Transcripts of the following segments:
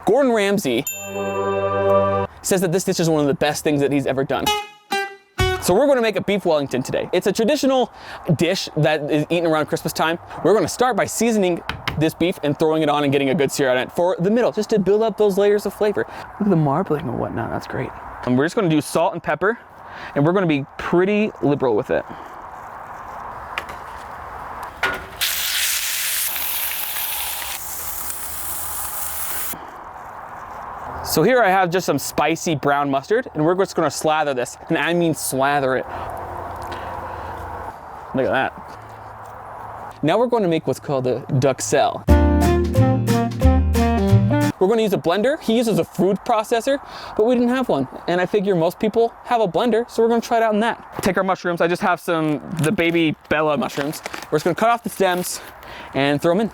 Gordon Ramsay says that this dish is one of the best things that he's ever done. So we're going to make a beef Wellington today. It's a traditional dish that is eaten around Christmas time. We're going to start by seasoning this beef and throwing it on and getting a good sear on it for the middle, just to build up those layers of flavor. Look at the marbling and whatnot, that's great. And we're just going to do salt and pepper, and we're going to be pretty liberal with it. So here I have just some spicy brown mustard, and we're just gonna slather this, and I mean slather it. Look at that. Now we're going to make what's called a duxelle. We're gonna use a blender. He uses a food processor, but we didn't have one. And I figure most people have a blender, so we're gonna try it out in that. Take our mushrooms. I just have the baby Bella mushrooms. We're just gonna cut off the stems and throw them in.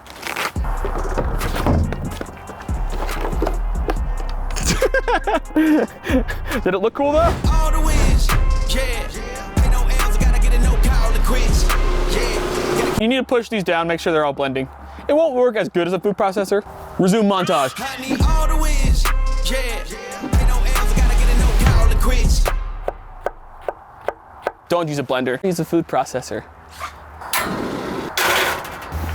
Did it look cool though? All the wins, yeah. Ain't no L's, gotta get a no call to quits. Yeah. You need to push these down, make sure they're all blending. It won't work as good as a food processor. Resume montage. I need all the wins, yeah. Ain't no L's, gotta get a no call to quits. Don't use a blender, use a food processor.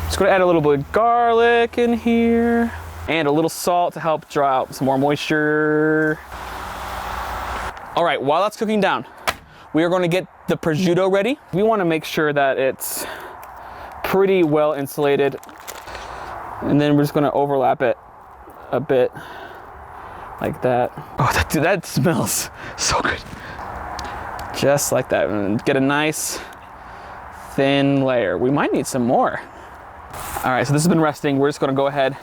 Just gonna add a little bit of garlic in here. And a little salt to help draw out some more moisture. All right, while that's cooking down, we are going to get the prosciutto ready. We want to make sure that it's pretty well insulated. And then we're just going to overlap it a bit like that. Oh, that smells so good. Just like that, and get a nice thin layer. We might need some more. All right, so this has been resting. We're just going to go ahead,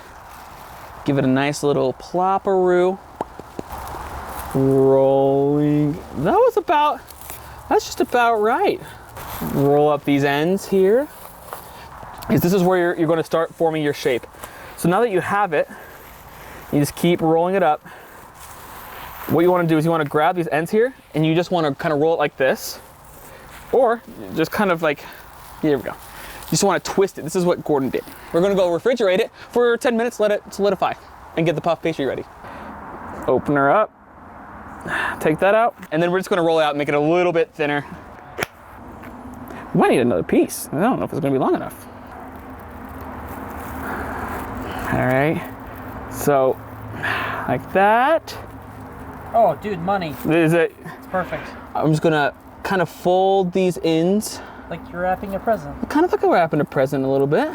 give it a nice little plopperoo. Rolling. That's just about right. Roll up these ends here. This is where you're going to start forming your shape. So now that you have it, you just keep rolling it up. What you want to do is you want to grab these ends here, and you just want to kind of roll it like this. Or just kind of like, here we go. You just want to twist it. This is what Gordon did. We're gonna go refrigerate it for 10 minutes, let it solidify, and get the puff pastry ready. Open her up, take that out, and then we're just gonna roll it out and make it a little bit thinner. We might need another piece. I don't know if it's gonna be long enough. All right, so like that. Oh, dude, money. Is it? It's perfect. I'm just gonna kind of fold these ends. Like you're wrapping a present. Kind of like I'm wrapping a present a little bit.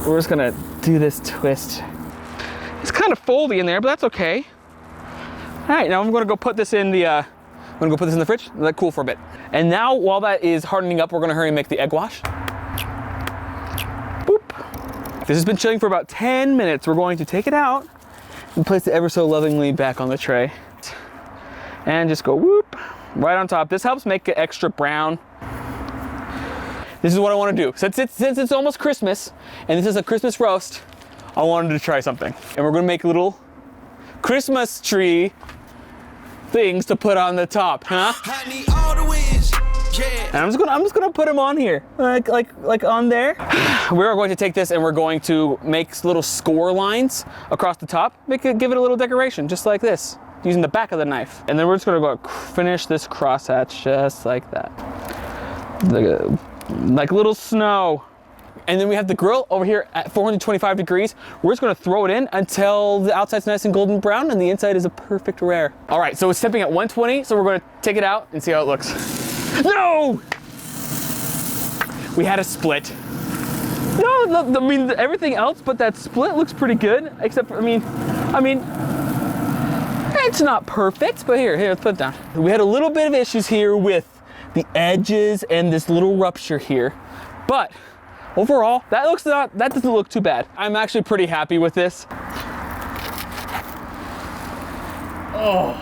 We're just gonna do this twist. It's kind of foldy in there, but that's okay. All right, now I'm gonna go put this in the, fridge, let it cool for a bit. And now, while that is hardening up, we're gonna hurry and make the egg wash. Boop. This has been chilling for about 10 minutes. We're going to take it out and place it ever so lovingly back on the tray. And just go whoop, right on top. This helps make it extra brown. This is what I want to do. Since it's almost Christmas, and this is a Christmas roast, I wanted to try something. And we're gonna make little Christmas tree things to put on the top, huh? And I'm just gonna put them on here, like on there. We're going to take this and we're going to make little score lines across the top, give it a little decoration, just like this, using the back of the knife. And then we're just gonna go finish this crosshatch just like that. Like little snow. And then we have the grill over here at 425 degrees. We're just gonna throw it in until the outside's nice and golden brown and the inside is a perfect rare. All right, so it's temping at 120, so we're gonna take it out and see how it looks. No! We had a split. No, I mean, everything else but that split looks pretty good, except for, I mean, it's not perfect, but here, let's put it down. We had a little bit of issues here with the edges and this little rupture here, but overall, that doesn't look too bad. I'm actually pretty happy with this. Oh.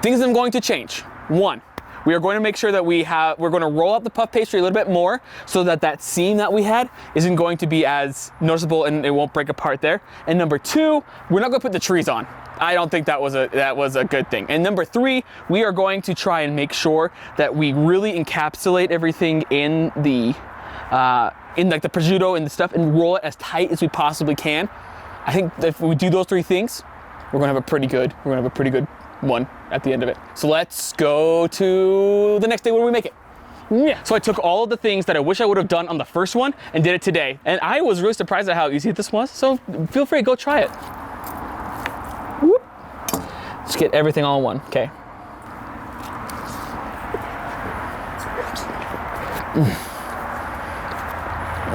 Things I'm going to change. One, we are going to make sure that we're going to roll out the puff pastry a little bit more so that that seam that we had isn't going to be as noticeable and it won't break apart there. And number two, we're not going to put the trees on. I don't think that was a good thing. And number 3, we are going to try and make sure that we really encapsulate everything in the like the prosciutto and the stuff and roll it as tight as we possibly can. I think that if we do those 3 things, we're gonna have a pretty good one at the end of it. So let's go to the next day when we make it. Yeah. So I took all of the things that I wish I would have done on the first one and did it today. And I was really surprised at how easy this was. So feel free to go try it. Whoop. Just get everything all in one, okay.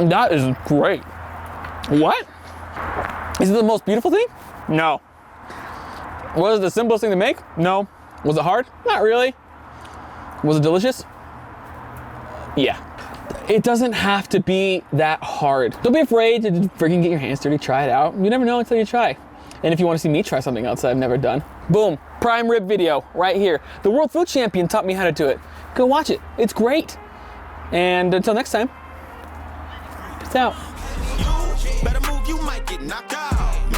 That is great. What? Is it the most beautiful thing? No. Was it the simplest thing to make? No. Was it hard? Not really. Was it delicious? Yeah. It doesn't have to be that hard. Don't be afraid to freaking get your hands dirty, try it out. You never know until you try. And if you want to see me try something else that I've never done, boom, prime rib video right here. The World Food Champion taught me how to do it. Go watch it. It's great. And until next time, peace out. Better move, you might get knocked out.